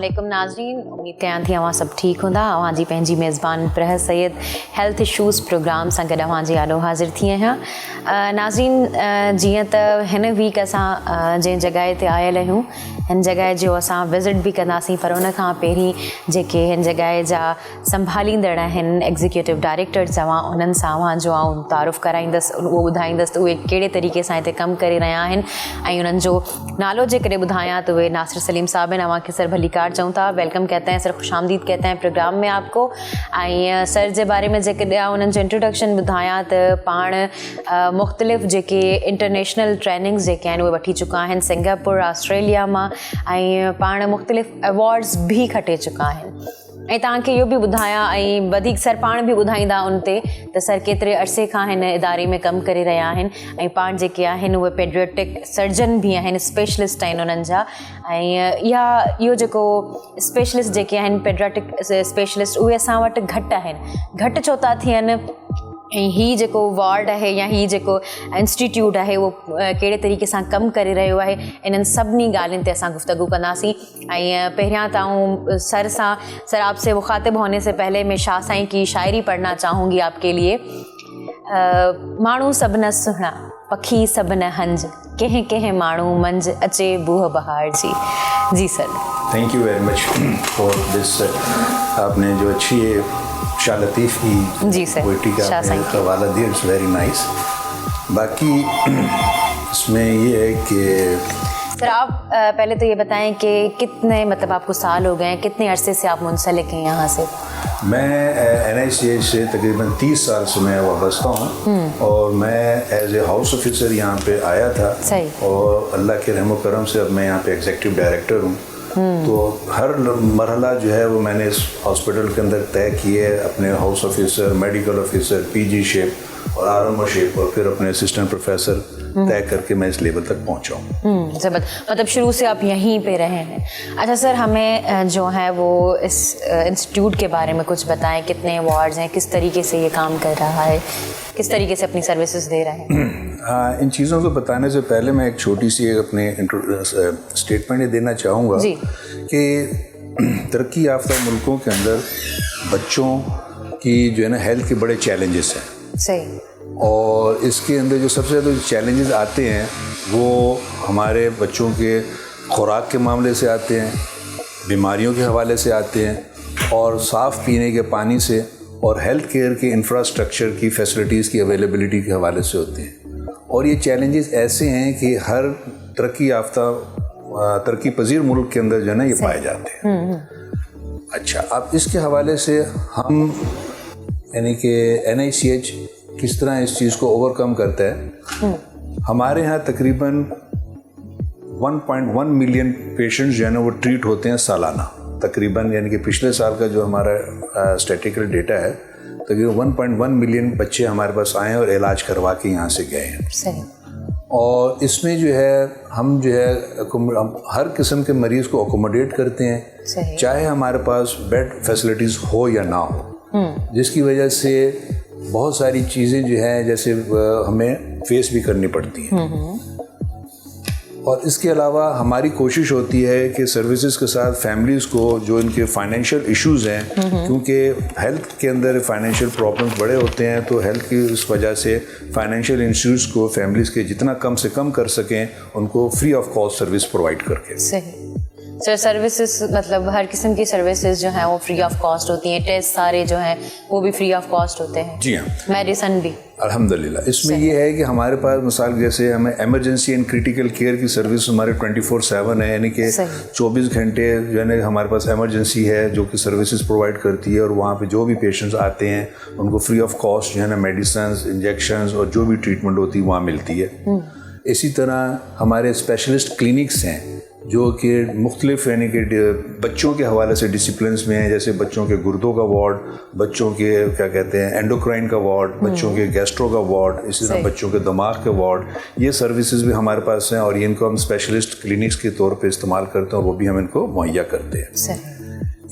अस्सलामुअलैकुम नाज़रीन, उम्मीद कयां थी अवां सब ठीक हूंदा। अवां जी पंहिंजी मेज़बान प्रह सैयद हेल्थ इशूज़ प्रोग्राम सां गॾु अवां जे आॾो हाज़िर थी आहियां। नाज़रीन, जीअं त हिन वीक असां जंहिं जॻहि ते आयल आहियूं, हिन जॻहि जो असां विज़िट बि कंदासीं, पर उन खां पहिरीं जेके हिन जॻहि जा संभालींदड़ आहिनि एग्ज़ीक्यूटिव डायरेक्टर्स उन्हनि सां अवां जो आउं तारुफ़ कराईंदसि, उहो ॿुधाईंदसि त उहे कहिड़े तरीक़े सां हिते कमु करे रहिया आहिनि ऐं उन्हनि जो नालो जेकॾहिं ॿुधायां तो वे नासिर सलीम साहब हैं। अवां खे सर भली कार चऊं था, वेलकम कहते हैं सर, खुश आमदीद कहते हैं प्रोग्राम में आपको। ऐं सर जे बारे में जेकॾहिं उन्हनि जो इंट्रोडक्शन ॿुधायां त पाण मुख़्तलिफ़ जेके इंटरनेशनल ट्रेनिंग्स जेके आहिनि उहे वठी चुका आहिनि सिंगापुर, ऑस्ट्रेलिया मां, ऐं पाण मुख़्तलिफ़ अवॉर्ड्स बि खटे चुका आहिनि। ऐं तव्हांखे इहो बि ॿुधायां ऐं वधीक सर पाण बि ॿुधाईंदा उन ते त सर केतिरे अरसे खां हिन इदारे में कमु करे रहिया आहिनि ऐं पाण जेके आहिनि उहे पेडियाट्रिक सर्जन बि आहिनि, स्पेशलिस्ट आहिनि उन्हनि जा। ऐं इहो जेको स्पेशलिस्ट जेके आहिनि पेडियाट्रिक स्पेशलिस्ट उहे असां वटि घटि आहिनि। घटि छो था थियनि ऐं हीअ जेको वार्ड आहे या हीअ जेको इंस्टीट्यूट आहे उहो कहिड़े तरीक़े सां कमु करे रहियो आहे, इन्हनि सभिनी ॻाल्हियुनि ते असां गुफ्तगू कंदासीं। ऐं पहिरियां त आऊं सर आपसे मुखातिब होने से पहले मैं शाह साईं की शायरी पढ़ना चाहूँगी आपके लिए। माण्हू सब न सुहिणा, पखी सब न हंज, कंहिं कंहिं माण्हू मंझ अचे बूह बहार जी sir. Thank you very much for this. आपने जो अच्छी शाह लतीफ़ की जी सर पोइट्री का हवाला दिया, इट्स वेरी नाइस। बाकी इसमें ये है कि सर आप पहले तो ये बताएं कि कितने मतलब आपको साल हो गए हैं, कितने अरसे से आप मुंसलिक हैं यहाँ से? मैं NICH से तकरीबन 30 साल से मैं वाबस्ता हूँ और मैं एज ए हाउस ऑफिसर यहाँ पे आया था। सही। और अल्लाह के रहमो करम से अब मैं यहाँ पे एग्जीक्यूटिव डायरेक्टर हूँ। तो हर मरहला जो है वो मैंने इस हॉस्पिटल के अंदर तय किए, अपने house officer, medical officer, PG shape और RMO शेप और फिर अपने असिस्टेंट प्रोफेसर तय करके मैं इस लेवल तक पहुँचा हूँ। ज़बरदस्त, मतलब शुरू से आप यहीं पे रहे हैं। अच्छा सर, हमें जो है वो इस इंस्टीट्यूट के बारे में कुछ बताएं, कितने वार्ड्स हैं, किस तरीके से ये काम कर रहा है, किस तरीके से अपनी सर्विसेज दे रहे हैं? इन चीज़ों को बताने से पहले मैं एक छोटी सी अपने स्टेटमेंट देना चाहूँगा कि तरक्की याफ्ता मुल्कों के अंदर बच्चों की जो है ना हेल्थ के बड़े चैलेंजेस हैं। सही। और इसके अंदर जो सबसे ज़्यादा चैलेंजेस आते हैं वो हमारे बच्चों के खुराक के मामले से आते हैं, बीमारियों के हवाले से आते हैं और साफ़ पीने के पानी से और हेल्थ केयर के इंफ्रास्ट्रक्चर की फैसिलिटीज़ की अवेलेबिलिटी के हवाले से होते हैं। और ये चैलेंजेस ऐसे हैं कि हर तरक्की याफ्ता तरक्की पजीर मुल्क के अंदर जो है ना ये पाए जाते हैं। अच्छा, अब इसके हवाले से हम यानी कि NICH किस तरह इस चीज़ को ओवरकम करता है। हमारे यहाँ तकरीबन 1.1 मिलियन पेशेंट्स जो है ना वो ट्रीट होते हैं सालाना तकरीबन, यानी कि पिछले साल का जो हमारा स्टैटिस्टिकल डेटा है तकरीबन 1.1 मिलियन बच्चे हमारे पास आए हैं और इलाज करवा के यहाँ से गए हैं। सही। और इसमें जो है हम जो है हम हर किस्म के मरीज़ को अकोमोडेट करते हैं। सही। चाहे हमारे पास बेड फैसिलिटीज़ हो या ना हो, जिसकी वजह से बहुत सारी चीज़ें जो है जैसे हमें फेस भी करनी पड़ती हैं। और इसके अलावा हमारी कोशिश होती है कि सर्विसेज के साथ फैमिलीज़ को जो इनके फाइनेंशियल इश्यूज़ हैं, क्योंकि हेल्थ के अंदर फाइनेंशियल प्रॉब्लम्स बड़े होते हैं, तो हेल्थ की इस वजह से फाइनेंशियल इश्यूज़ को फैमिलीज़ के जितना कम से कम कर सकें उनको free of cost service provide करके। सही। सर सर्विसेज मतलब हर किस्म की सर्विसेज जो हैं वो फ्री ऑफ कॉस्ट होती हैं, टेस्ट सारे जो हैं वो भी फ्री ऑफ कॉस्ट होते हैं? जी हाँ। मेडिसिन भी अल्हम्दुलिल्लाह। इसमें ये है कि हमारे पास मिसाल जैसे हमें इमरजेंसी एंड क्रिटिकल केयर की सर्विस हमारे 24/7 है, यानी कि 24 घंटे जो है ना हमारे पास इमरजेंसी है जो कि सर्विसेज प्रोवाइड करती है और वहाँ पे जो भी पेशेंट्स आते हैं उनको फ्री ऑफ कॉस्ट जो है ना मेडिसिन, इंजेक्शंस और जो भी ट्रीटमेंट होती है वहाँ मिलती है। इसी तरह हमारे स्पेशलिस्ट क्लिनिक्स हैं जो कि मुख्तलिफ यानी कि बच्चों के हवाले से डिसिप्लिन्स में हैं, जैसे बच्चों के गुर्दों का वार्ड, बच्चों के क्या कहते हैं एंडोक्राइन का वार्ड, बच्चों के गैस्ट्रो का वार्ड, इसी तरह बच्चों के दिमाग के वार्ड। ये सर्विसेज भी हमारे पास हैं और इनको हम स्पेशलिस्ट क्लिनिक्स के तौर पे इस्तेमाल करते हैं और वो भी हम इनको मुहैया करते हैं।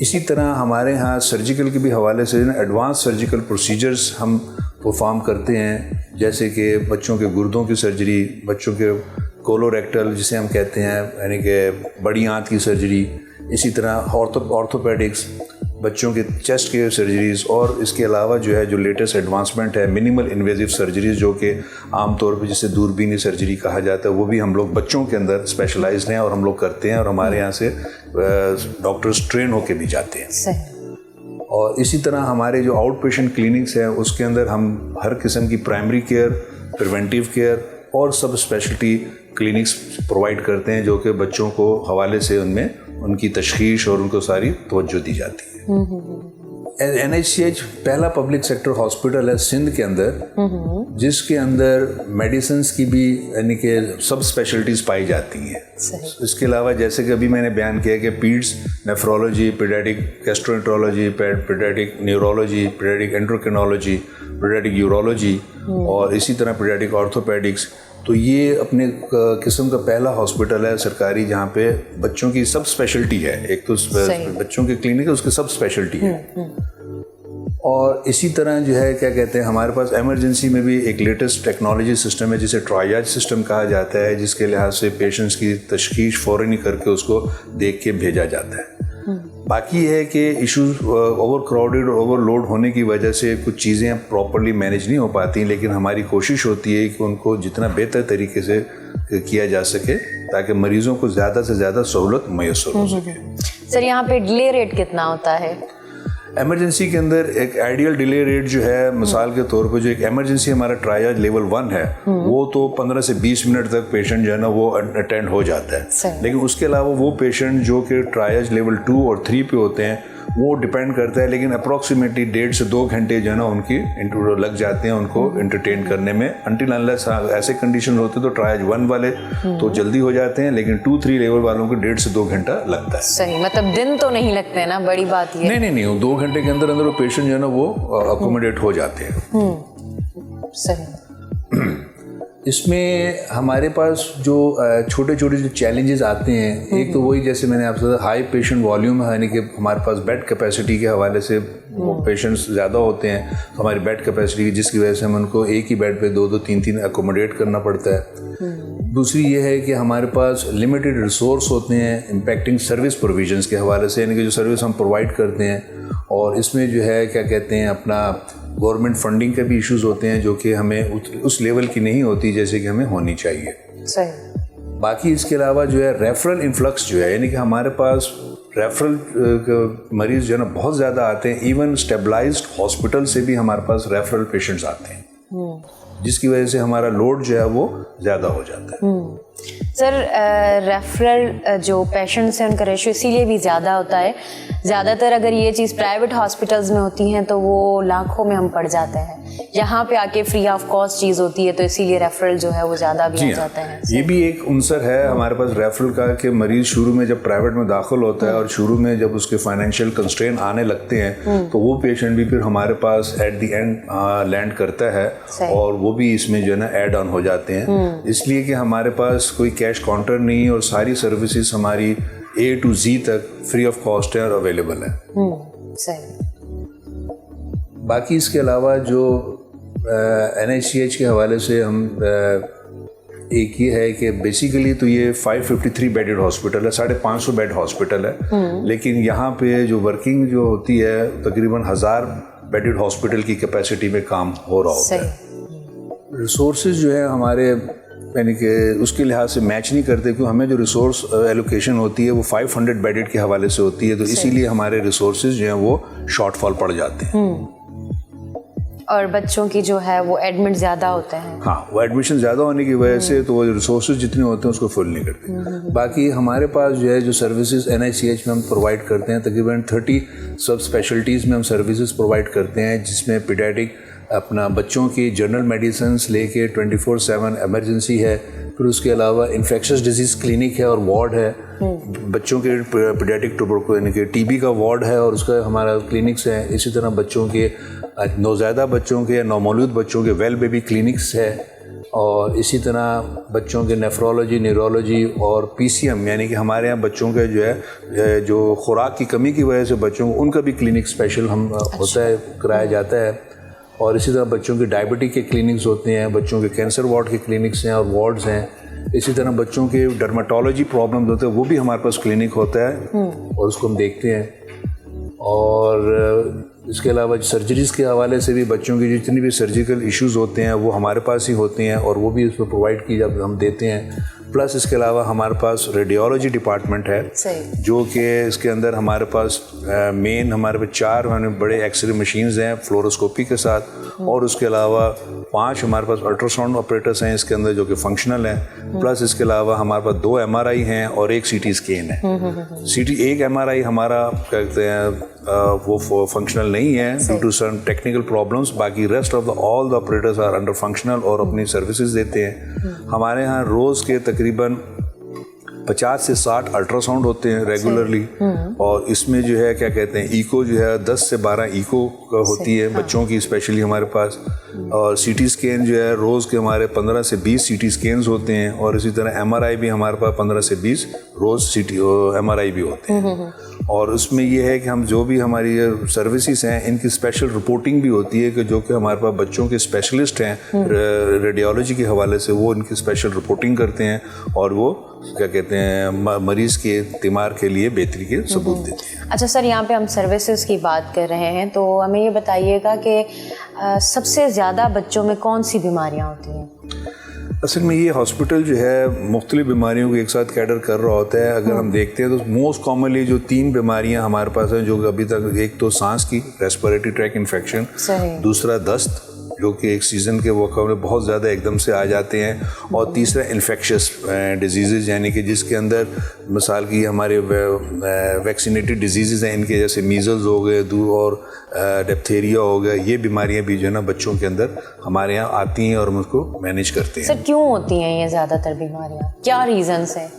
इसी तरह हमारे यहाँ सर्जिकल के भी हवाले से एडवांस सर्जिकल प्रोसीजर्स हम परफॉर्म करते हैं, जैसे कि बच्चों के गुर्दों की सर्जरी, बच्चों के कोलोरेक्टल जिसे हम कहते हैं यानी कि बड़ी आंत की सर्जरी, इसी तरह ऑर्थोपेडिक्स, बच्चों के चेस्ट के सर्जरीज़, और इसके अलावा जो है जो लेटेस्ट एडवांसमेंट है मिनिमल इन्वेजिव सर्जरीज़, जो कि आमतौर पर जिसे दूरबीनी सर्जरी कहा जाता है, वो भी हम लोग बच्चों के अंदर स्पेशलाइज्ड हैं और हम लोग करते हैं, और हमारे यहाँ से डॉक्टर्स ट्रेन होके भी जाते हैं। सही। और इसी तरह हमारे जो आउट पेशेंट क्लिनिक्स हैं उसके अंदर हम हर किस्म की प्राइमरी केयर, प्रिवेंटिव केयर और सब स्पेशलिटी क्लिनिक्स प्रोवाइड करते हैं, जो कि बच्चों को हवाले से उनमें उनकी तशखीश और उनको सारी तवज्जो दी जाती है। NICH पहला पब्लिक सेक्टर हॉस्पिटल है सिंध के अंदर, जिसके अंदर मेडिसिन्स की भी यानी कि सब स्पेशलिटीज़ पाई जाती हैं। इसके अलावा जैसे कि अभी मैंने बयान किया कि पीड्स nephrology, paediatric gastroenterology, paediatric neurology, paediatric endocrinology, paediatric urology और इसी तरह पीडियाट्रिक ऑर्थोपेडिक्स, तो ये अपने किस्म का पहला हॉस्पिटल है सरकारी जहाँ पे बच्चों की सब स्पेशलिटी है। एक तो बच्चों की क्लिनिक है, उसकी सब स्पेशलिटी है। और इसी तरह जो है क्या कहते हैं, हमारे पास इमरजेंसी में भी एक लेटेस्ट टेक्नोलॉजी सिस्टम है जिसे ट्रायज सिस्टम कहा जाता है, जिसके लिहाज से पेशेंट्स की तशखीश फ़ौरन ही करके उसको देख के भेजा जाता है। बाकी है कि इश्यूज ओवर क्राउडेड और ओवरलोड होने की वजह से कुछ चीज़ें प्रॉपर्ली मैनेज नहीं हो पाती, लेकिन हमारी कोशिश होती है कि उनको जितना बेहतर तरीके से किया जा सके ताकि मरीज़ों को ज़्यादा से ज़्यादा सहूलत मैसर हो सके। सर, यहाँ पे डिले रेट कितना होता है? एमरजेंसी के अंदर एक आइडियल डिले रेट जो है, मिसाल के तौर पर जो एक एमरजेंसी हमारा ट्रायज लेवल 1 है, वो तो 15 से 20 मिनट तक पेशेंट जो है ना वो अटेंड हो जाता है। लेकिन उसके अलावा वो पेशेंट जो कि ट्रायज लेवल 2 और 3 पे होते हैं वो डिपेंड करता है, लेकिन अप्रॉक्सीमेटली 1.5 से 2 घंटे जो है ना उनकी लग जाते हैं उनको एंटरटेन करने में। अनटिल अनलेस ऐसे कंडीशन होते तो ट्रायज 1 वाले तो जल्दी हो जाते हैं, लेकिन 2-3 लेवल वालों को 1.5 से 2 घंटा लगता है। सही, मतलब दिन तो नहीं लगते ना, बड़ी बात ये। नहीं, 2 घंटे के अंदर वो पेशेंट जो है ना वो अकोमोडेट हो जाते हैं। सही। इसमें हमारे पास जो छोटे छोटे जो चैलेंजेस आते हैं, एक तो वही जैसे मैंने आपसे हाई पेशेंट वॉल्यूम है, यानी कि हमारे पास बेड कैपेसिटी के हवाले से पेशेंट्स ज़्यादा होते हैं, तो हमारी बेड कैपेसिटी जिसकी वजह से हम उनको एक ही बेड पे 2-2, 3-3 अकोमोडेट करना पड़ता है। दूसरी ये है कि हमारे पास लिमिटेड रिसोर्स होते हैं इम्पैक्टिंग सर्विस प्रोविजंस के हवाले से, यानी कि जो सर्विस हम प्रोवाइड करते हैं, और इसमें जो है क्या कहते हैं अपना गवर्नमेंट फंडिंग के भी इश्यूज होते हैं जो कि हमें उस लेवल की नहीं होती जैसे कि हमें होनी चाहिए। सही। बाकी इसके अलावा जो है रेफरल इन्फ्लक्स जो है, यानी कि हमारे पास रेफरल मरीज जो है ना बहुत ज़्यादा आते हैं। इवन स्टेबलाइज्ड हॉस्पिटल से भी हमारे पास रेफरल पेशेंट्स आते हैं, जिसकी वजह से हमारा लोड जो है वो ज़्यादा हो जाता है। सर, रेफरल जो पेशेंट्स हैं उनका रेशियो इसीलिए भी ज़्यादा होता है। ज़्यादातर अगर ये चीज़ प्राइवेट हॉस्पिटल्स में होती हैं तो वो लाखों में हम पड़ जाते हैं, यहाँ पे आके फ्री ऑफ कॉस्ट चीज़ होती है, तो इसीलिए रेफरल जो है वो ज़्यादा भी आ जाता है। ये भी एक उनसर है हमारे पास रेफरल का कि मरीज शुरू में जब प्राइवेट में दाखिल होता है और शुरू में जब उसके फाइनेंशियल कंस्ट्रेन आने लगते हैं तो वो पेशेंट भी फिर हमारे पास एट द एंड लैंड करता है, और वो भी इसमें जो है ना एड ऑन हो जाते हैं, इसलिए कि हमारे पास कोई कैश काउंटर नहीं है और सारी सर्विसेज हमारी A to Z तक फ्री ऑफ कॉस्ट है और अवेलेबल है। सही। बाकी इसके अलावा जो NICH के हवाले से हम एक ये है कि बेसिकली तो ये 553 बेडेड हॉस्पिटल है, 550 बेड हॉस्पिटल है, लेकिन यहाँ पे जो वर्किंग जो होती है तकरीबन 1000 बेडेड हॉस्पिटल की कैपेसिटी में काम हो रहा होता है। रिसोर्सेज जो है हमारे यानी कि उसके लिहाज से मैच नहीं करते, क्योंकि हमें जो रिसोर्स एलोकेशन होती है वो 500 बेडेड के हवाले से होती है, तो इसीलिए हमारे रिसोर्सेज जो हैं वो शॉर्टफॉल पड़ जाते हैं। और बच्चों की जो है वो एडमिट ज़्यादा होते हैं। हाँ, वो एडमिशन ज़्यादा होने की वजह से तो वो रिसोर्सेज जितने होते हैं उसको फुल नहीं करते। बाकी हमारे पास जो है जो सर्विसेज NICH में हम प्रोवाइड करते हैं, तकरीबन 30 सब स्पेशलिटीज़ में हम सर्विसेज प्रोवाइड करते हैं, जिसमें पीडियाट्रिक अपना बच्चों की जनरल मेडिसिन्स लेके 24/7 एमरजेंसी है, फिर उसके अलावा इन्फेक्शस डिजीज़ क्लिनिक है और वार्ड है, बच्चों के पीडियाट्रिक ट्यूबरकुलोसिस यानी कि TB का वार्ड है और उसका हमारा क्लिनिक्स है। इसी तरह बच्चों के नौज़ायदा बच्चों के नौमौलूद बच्चों के वेल बेबी क्लिनिक्स है, और इसी तरह बच्चों के नेफ्रोलॉजी, न्यूरोलॉजी और PCM यानी कि हमारे यहाँ बच्चों के जो है जो खुराक की कमी की वजह से बच्चों को उनका भी क्लिनिक स्पेशल हम होता है, कराया जाता है। और इसी तरह बच्चों के डायबिटिक के क्लिनिक्स होते हैं, बच्चों के कैंसर वार्ड के क्लिनिक्स हैं और वार्ड्स हैं। इसी तरह बच्चों के डर्माटोलॉजी प्रॉब्लम होते हैं, वो भी हमारे पास क्लिनिक होता है और उसको हम देखते हैं। और इसके अलावा सर्जरीज़ के हवाले से भी बच्चों की जितनी भी सर्जिकल इश्यूज़ होते हैं वो हमारे पास ही होते हैं और वो भी उसमें प्रोवाइड की जब हम देते हैं। प्लस इसके अलावा हमारे पास रेडियोलॉजी डिपार्टमेंट है जो कि इसके अंदर हमारे पास मेन हमारे पास 4 बड़े एक्सरे मशीन्स हैं फ्लोरोस्कोपी के साथ, और उसके अलावा 5 हमारे पास अल्ट्रासाउंड ऑपरेटर्स हैं इसके अंदर जो कि फंक्शनल हैं। प्लस इसके अलावा हमारे पास 2 MRI हैं और 1 CT स्कैन है। एक MRI हमारा कहते हैं वो फंक्शनल नहीं है due to some technical problems, बाकी rest of all the operators are under functional और अपनी सर्विसेज देते हैं। हमारे यहाँ रोज़ के तकरीबन 50 से 60 अल्ट्रासाउंड होते हैं रेगुलरली, और इसमें जो है क्या कहते हैं इको जो है 10 से 12 इको होती है बच्चों की स्पेशली हमारे पास, और CT स्कैन जो है रोज़ के हमारे 15 से 20 CT स्कैन्स होते हैं, और इसी तरह MRI भी हमारे पास 15 से 20 रोज़ MRI भी होते हैं। और उसमें ये है कि हम जो भी हमारी सर्विसेज हैं इनकी स्पेशल रिपोर्टिंग भी होती है कि जो कि हमारे पास बच्चों के स्पेशलिस्ट हैं रेडियोलॉजी के हवाले से, वो इनकी स्पेशल रिपोर्टिंग करते हैं और वो क्या कहते हैं मरीज़ के तिमार के लिए बेहतरी के सबूत देते हैं। अच्छा सर, यहाँ पे हम सर्विसेज की बात कर रहे हैं तो हमें ये बताइएगा कि सबसे ज़्यादा बच्चों में कौन सी बीमारियाँ होती हैं? असल में ये हॉस्पिटल जो है मुख्तलिफ बीमारियों को एक साथ कैटर कर रहा होता है। अगर हम देखते हैं तो मोस्ट कॉमनली जो 3 बीमारियां हमारे पास हैं जो अभी तक, एक तो सांस की रेस्पिरेटरी ट्रैक इन्फेक्शन, दूसरा दस्त जो कि एक सीज़न के वक्त में बहुत ज़्यादा एकदम से आ जाते हैं, और तीसरा इन्फेक्शियस डिजीज़ यानी कि जिसके अंदर मिसाल की हमारे वैक्सीनेटेड डिजीज़ हैं इनके, जैसे मीज़ल्स हो गए और डिप्थीरिया हो गया, ये बीमारियां भी जो है ना बच्चों के अंदर हमारे यहाँ आती हैं और हम उसको मैनेज करते हैं। सर क्यों होती हैं ये ज़्यादातर बीमारियाँ, क्या रीज़न्स हैं?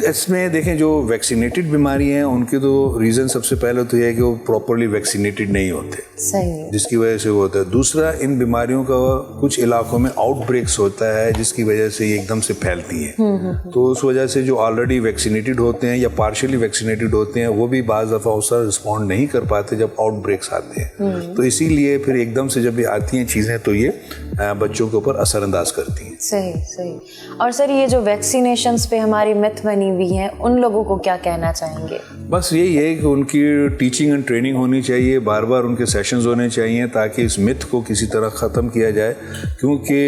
इसमें देखें जो वैक्सीनेटेड बीमारी हैं उनके तो रीज़न सबसे पहले तो ये है कि वो प्रॉपरली वैक्सीनेटेड नहीं होते, सही, जिसकी वजह से वो होता है। दूसरा, इन बीमारियों का कुछ इलाकों में आउटब्रेक्स होता है जिसकी वजह से ये एकदम से फैलती हैं। तो उस वजह से जो ऑलरेडी वैक्सीनेटेड होते हैं या पार्शियली वैक्सीनेटेड होते हैं वो भी बाज़ दफ़ा उस तरह रिस्पॉन्ड नहीं कर पाते जब आउटब्रेक्स आते हैं। तो इसीलिए फिर एकदम से जब ये आती हैं चीज़ें तो ये बच्चों के ऊपर असरअंदाज करती हैं। सही सही। और सर ये जो वैक्सीनेशंस पे हमारी मिथ बनी हुई है उन लोगों को क्या कहना चाहेंगे? बस यही है कि उनकी टीचिंग एंड ट्रेनिंग होनी चाहिए, बार बार उनके सेशंस होने चाहिए ताकि इस मिथ को किसी तरह ख़त्म किया जाए, क्योंकि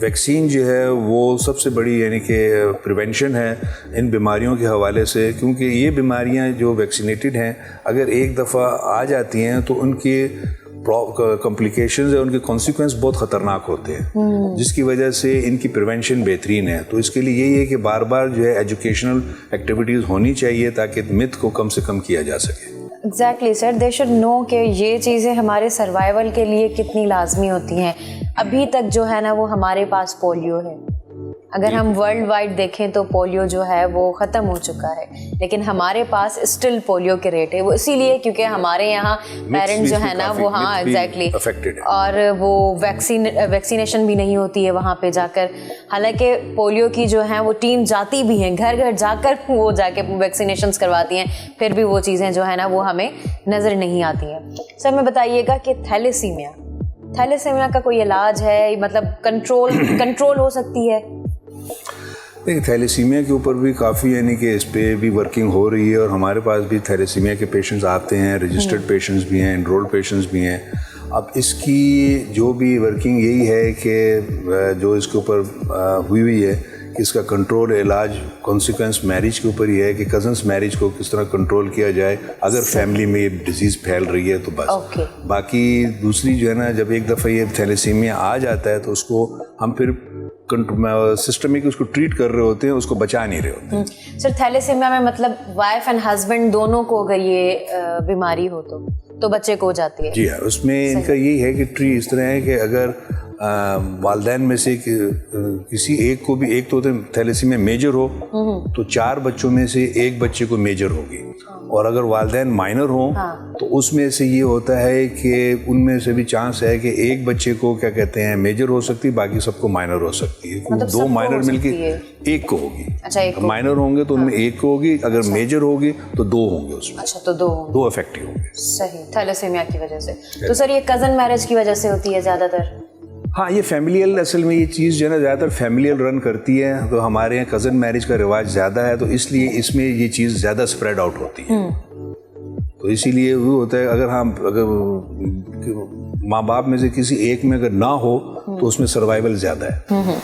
वैक्सीन जो है वो सबसे बड़ी यानी कि प्रिवेंशन है इन बीमारियों के हवाले से। क्योंकि ये बीमारियां जो वैक्सीनेटेड हैं अगर एक दफ़ा आ जाती हैं तो उनके कॉम्प्लिकेशंस है, उनके कॉन्सिक्वेंस बहुत ख़तरनाक होते हैं, जिसकी वजह से इनकी प्रिवेंशन बेहतरीन है। तो इसके लिए यही है कि बार बार जो है एजुकेशनल एक्टिविटीज़ होनी चाहिए ताकि मिथ को कम से कम किया जा सके। Exactly sir, they should know कि ये चीज़ें हमारे सर्वाइवल के लिए कितनी लाजमी होती हैं। अभी तक जो है ना वो हमारे पास पोलियो है, अगर हम वर्ल्ड वाइड देखें तो पोलियो जो है वो ख़त्म हो चुका है, लेकिन हमारे पास स्टिल पोलियो के रेट है। वो इसीलिए क्योंकि हमारे यहाँ पेरेंट्स जो है ना वो, हाँ एग्जैक्टली, और वो वैक्सीनेशन भी नहीं होती है वहाँ पे जाकर। हालांकि पोलियो की जो है वो टीम जाती भी हैं, घर घर जाकर वो जाके वैक्सीनेशंस करवाती हैं, फिर भी वो चीज़ें जो है ना वो हमें नज़र नहीं आती हैं। सर मैं बताइएगा कि थैलेसीमिया का कोई इलाज है, मतलब कंट्रोल हो सकती है? देखिए थैलेसीमिया के ऊपर भी काफ़ी यानी कि इस पर भी वर्किंग हो रही है, और हमारे पास भी थैलेसीमिया के पेशेंट्स आते हैं, रजिस्टर्ड पेशेंट्स भी हैं, एनरोल्ड पेशेंट्स भी हैं। अब इसकी जो भी वर्किंग यही है कि जो इसके ऊपर हुई है कि इसका कंट्रोल, इलाज कॉन्सिक्वेंस मैरिज के ऊपर ही है कि कज़न्स मैरिज को किस तरह कंट्रोल किया जाए अगर फैमिली में ये डिजीज़ फैल रही है तो बस। बाकी दूसरी जो है ना, जब एक दफ़ा ये थैलेसीमिया आ जाता है तो उसको हम फिर सिस्टमिक उसको ट्रीट कर रहे होते हैं, उसको बचा नहीं रहे होते हैं। सर थैलेसीमिया में मतलब वाइफ एंड हस्बैंड दोनों को अगर ये बीमारी हो तो बच्चे को हो जाती है? जी हाँ, उसमें इनका यही है कि ट्री इस तरह है कि अगर वालिदैन में से किसी एक को भी, एक तो थैलेसीमिया मेजर हो तो 4 बच्चों में से एक बच्चे को मेजर होगी, और अगर वालिदैन माइनर हो तो उसमें से ये होता है कि उनमें से भी चांस है कि एक बच्चे को क्या कहते हैं मेजर हो सकती है, बाकी सबको माइनर हो सकती है। मतलब 2 माइनर मिलके एक को होगी। अच्छा, एक माइनर होंगे तो उनमें एक को होगी, अगर मेजर होगी तो 2 होंगे उसमें। अच्छा, तो 2 इफेक्टिव होंगे। सही, थैलेसीमिया की वजह से। तो सर ये कज़न मैरिज की वजह से होती है ज़्यादातर? हाँ, ये फैमिलियल, असल में ये चीज़ जो है ना ज़्यादातर फैमिलियल रन करती है, तो हमारे यहाँ कज़न मैरिज का रिवाज ज़्यादा है, तो इसलिए इसमें ये चीज़ ज़्यादा स्प्रेड आउट होती है। तो इसीलिए वो होता है, अगर माँ बाप में से किसी एक में अगर ना हो तो उसमें सर्वाइवल ज़्यादा है।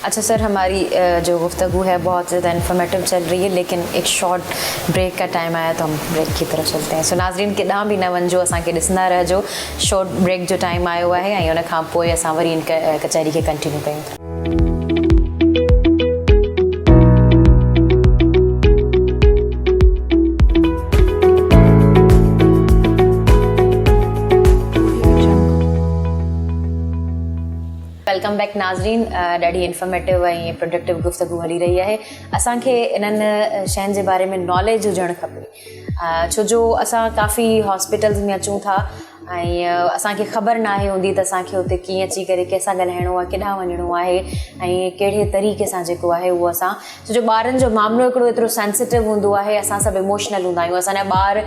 अच्छा सर, हमारी जो गुफ्तगू है बहुत ज़्यादा इन्फॉर्मेटिव चल रही है, लेकिन एक शॉर्ट ब्रेक का टाइम आया तो हम ब्रेक की तरफ चलते हैं। सो नाज़रीन केॾांहुं बि न वञिजो, असांखे ॾिसंदा रहिजो। शॉर्ट ब्रेक जो टाइम आयो आहे ऐं उन खां पोइ असां वरी इन कचहरी खे कंटिन्यू कयूं था। वेलकम बैक नाज़रीन। ॾाढी इंफॉर्मेटिव ऐं प्रोडक्टिव गुफ्तगू हली रही आहे। असांखे इन्हनि शयुनि जे बारे में नॉलेज हुजणु खपे, छो जो असां काफ़ी हॉस्पिटल्स में अचूं था ऐं असांखे ख़बर न आहे हूंदी त असांखे हुते कीअं अची करे कंहिंसां ॻाल्हाइणो आहे, केॾांहुं वञिणो आहे ऐं कहिड़े तरीक़े सां जेको आहे उहो असां, छो जो ॿारनि जो मामिलो हिकिड़ो एतिरो सेंसिटिव हूंदो आहे, असां सभु इमोशनल हूंदा आहियूं। असांजा ॿार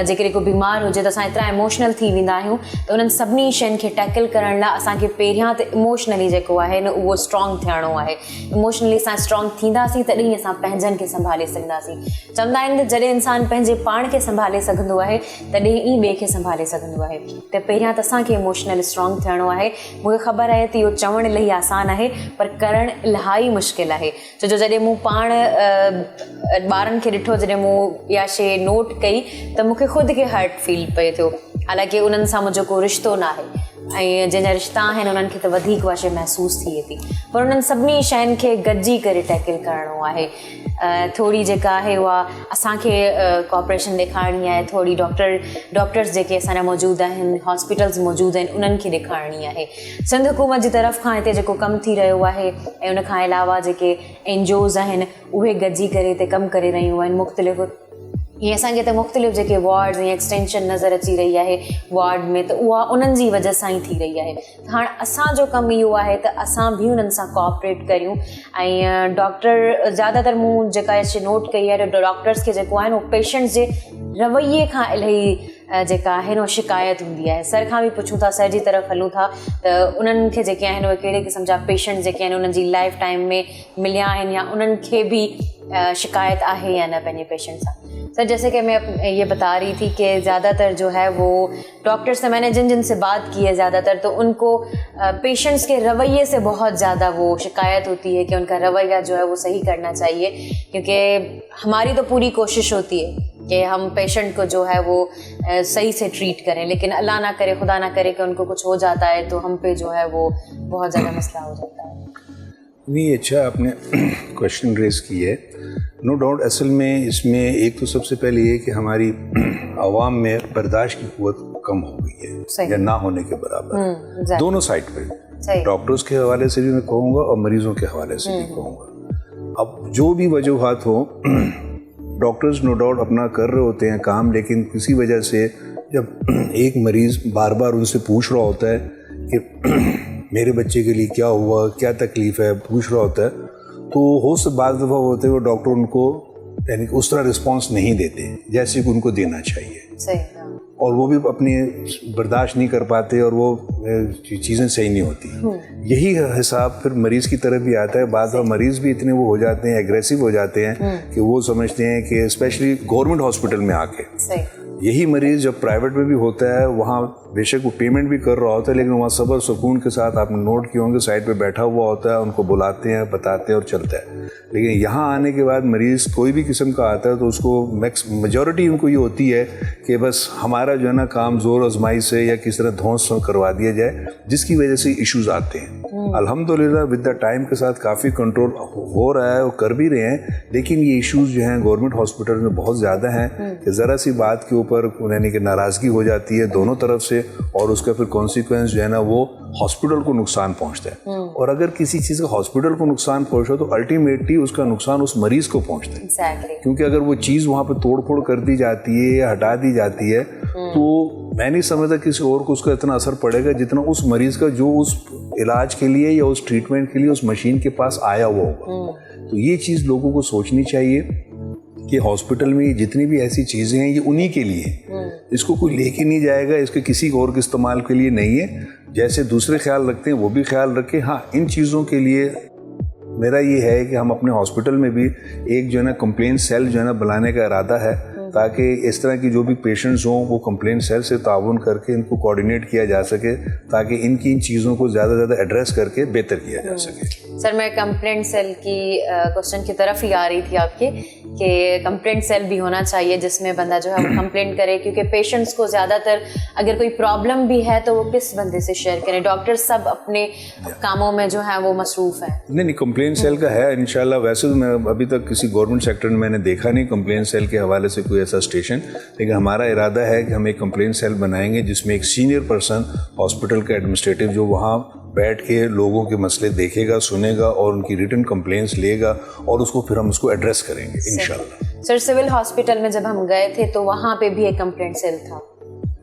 जेकॾहिं को बीमार हुजे त असां एतिरा इमोशनल थी वेंदा आहियूं, त उन्हनि सभिनी शयुनि खे टैकल करण लाइ असांखे पहिरियां त इमोशनली जेको आहे न उहो स्ट्रॉन्ग थियणो आहे। इमोशनली असां स्ट्रॉन्ग थींदासीं तॾहिं असां पंहिंजनि खे संभाले सघंदासीं। चवंदा आहिनि त जॾहिं इंसानु पंहिंजे पाण खे संभाले सघंदो आहे तॾहिं ई ॿिए खे संभाले सघंदो आहे। त पहिरियां त असांखे इमोशनल स्ट्रॉन्ग थियणो आहे। मूंखे ख़बर आहे त इहो चवणु इलाही आसान आहे पर करणु इलाही मुश्किल आहे, छो जो जॾहिं मूं पाण ॿारनि खे ॾिठो, जॾहिं मूं इहा शइ नोट कई त मूंखे ख़ुदि खे हर्ट फील पिए थियो। हालांकि उन्हनि सां मुंहिंजो को रिश्तो न आहे ऐं जंहिंजा रिश्ता आहिनि उन्हनि खे त वधीक उहा शइ महसूसु थिए थी, पर उन्हनि सभिनी शयुनि खे गॾिजी करे टैकल करिणो आहे। थोरी जेका आहे उहा असांखे कॉपरेशन ॾेखारणी आहे, थोरी डॉक्टर्स जेके असांजा मौजूदु आहिनि, हॉस्पिटल्स मौजूदु आहिनि, उन्हनि खे ॾेखारणी आहे। सिंध हुकूमत जी तरफ़ खां हिते जेको कमु थी रहियो आहे ऐं उन खां अलावा जेके एनजीओज़ आहिनि उहे गॾिजी करे हिते कमु करे रहियूं आहिनि। मुख़्तलिफ़ हीअं असांखे त मुख़्तलिफ़ जेके वार्ड्स ऐं एक्सटेंशन नज़र अची रही आहे वार्ड में, त उहा उन्हनि जी वजह सां ई थी रही आहे। त हाणे असांजो कमु इहो आहे त असां बि उन्हनि सां कोऑपरेट करियूं ऐं डॉक्टर ज़्यादातर मूं जेका शइ नोट कई आहे त डॉक्टर्स खे जेको आहे न उहो पेशेंट्स जे रवैये खां इलाही जेका आहे न शिकायत हूंदी आहे। सर खां बि पुछूं था, सर जी तरफ़ हलूं था त उन्हनि खे जेके आहिनि उहे कहिड़े क़िस्म जा पेशेंट जेके आहिनि उन्हनि जी लाइफ टाइम में मिलिया आहिनि या उन्हनि खे बि शिकायत आहे या न पंहिंजे पेशेंट सां। सर जैसे कि मैं ये बता रही थी कि ज़्यादातर जो है वो डॉक्टर से, मैंने जिनसे बात की है ज़्यादातर, तो उनको पेशेंट्स के रवैये से बहुत ज़्यादा वो शिकायत होती है कि उनका रवैया जो है वो सही करना चाहिए, क्योंकि हमारी तो पूरी कोशिश होती है कि हम पेशेंट को जो है वो सही से ट्रीट करें, लेकिन अल्लाह ना करे, खुदा ना करे कि उनको कुछ हो जाता है तो हम पे जो है वो बहुत ज़्यादा मसला हो जाता है। नहीं, अच्छा आपने क्वेश्चन रेज की है, नो डाउट। असल में इसमें एक तो सबसे पहले ये कि हमारी आवाम में बर्दाश्त की कुव्वत कम हो गई है या ना होने के बराबर, दोनों साइड पे, डॉक्टर्स के हवाले से भी मैं कहूँगा और मरीजों के हवाले से भी कहूँगा। अब जो भी वजूहात हो, डॉक्टर्स नो डाउट अपना कर रहे होते हैं काम, लेकिन किसी वजह से जब एक मरीज़ बार बार उनसे पूछ रहा होता है कि मेरे बच्चे के लिए क्या हुआ, क्या तकलीफ़ है, पूछ रहा होता है, तो हो सब बाज़ दफ़ा होते हुए डॉक्टर उनको यानी उस तरह रिस्पांस नहीं देते जैसे कि उनको देना चाहिए। सही। और वो भी अपनी बर्दाश्त नहीं कर पाते और वो चीज़ें सही नहीं होती। यही हिसाब फिर मरीज़ की तरफ भी आता है। बाद में मरीज़ भी इतने वो हो जाते हैं, एग्रेसिव हो जाते हैं कि वो समझते हैं कि स्पेशली गवर्नमेंट हॉस्पिटल में आके, यही मरीज़ जब प्राइवेट में भी होता है, वहाँ बेशक वो पेमेंट भी कर रहा होता है, लेकिन वहाँ सब्र सुकून के साथ आपने नोट किए होंगे साइड पे बैठा हुआ होता है, उनको बुलाते हैं, बताते हैं और चलता है। लेकिन यहाँ आने के बाद मरीज़ कोई भी किस्म का आता है तो उसको मेजॉरिटी उनको ये होती है कि बस हमारा जो है ना काम ज़ोर आजमाई से या किस तरह ध्वंस करवा दिया जाए, जिसकी वजह से इश्यूज़ आते हैं। अल्हम्दुलिल्लाह विद द टाइम के साथ काफ़ी कंट्रोल हो रहा है और कर भी रहे हैं, लेकिन ये इश्यूज़ जो हैं गवर्नमेंट हॉस्पिटल में बहुत ज़्यादा हैं कि ज़रा सी बात के ऊपर यानी कि नाराज़गी हो जाती है दोनों तरफ से, और उसका फिर कॉन्सिक्वेंस जो है ना वो हॉस्पिटल को नुकसान पहुंचता है। और अगर किसी चीज़ का हॉस्पिटल को नुकसान पहुंचा तो अल्टीमेटली उसका नुकसान उस मरीज को पहुंचता है। Exactly. क्योंकि अगर वो चीज़ वहाँ पे तोड़ फोड़ कर दी जाती है या हटा दी जाती है तो मैं नहीं समझता किसी और को उसका इतना असर पड़ेगा जितना उस मरीज का जो उस इलाज के लिए या उस ट्रीटमेंट के लिए उस मशीन के पास आया हुआ होगा। तो ये चीज़ लोगों को सोचनी चाहिए कि हॉस्पिटल में जितनी भी ऐसी चीज़ें हैं ये उन्हीं के लिए, इसको कोई लेके नहीं जाएगा, इसके किसी और के इस्तेमाल के लिए नहीं है। जैसे दूसरे ख्याल रखते हैं वो भी ख्याल रखें। हाँ, इन चीज़ों के लिए मेरा ये है कि हम अपने हॉस्पिटल में भी एक जो है ना कंप्लेंट सेल जो है ना बुलाने का इरादा है, ताकि इस तरह की जो भी पेशेंट्स हों वो कंप्लेंट सेल से ताउन करके इनको कोऑर्डिनेट किया जा सके, ताकि इनकी इन चीज़ों को ज़्यादा से ज़्यादा एड्रेस करके बेहतर किया जा सके। सर, मैं कंप्लेंट सेल की क्वेश्चन की तरफ ही आ रही थी आपके, कि कंप्लेंट सेल भी होना चाहिए जिसमें बंदा जो है वो कंप्लेंट करे, क्योंकि पेशेंट्स को ज़्यादातर अगर कोई प्रॉब्लम भी है तो वो किस बंदे से शेयर करें? डॉक्टर सब अपने कामों में जो है वो मसरूफ़ है। नहीं, कंप्लेंट सेल का है इंशाल्लाह। वैसे तो मैं अभी तक किसी गवर्नमेंट सेक्टर में मैंने देखा नहीं कंप्लेंट सेल के हवाले से कोई ऐसा स्टेशन, लेकिन हमारा इरादा है कि हम एक कंप्लेंट सेल बनाएंगे जिसमें एक सीनियर पर्सन हॉस्पिटल का एडमिनिस्ट्रेटिव जो वहाँ बैठ के लोगों के मसले देखेगा, सुनेगा और उनकी रिटन कंप्लेंट्स लेगा और उसको फिर हम उसको एड्रेस करेंगे इंशाल्लाह। सर, सिविल हॉस्पिटल में जब हम गए थे तो वहाँ पे भी एक कंप्लेंट सेल था।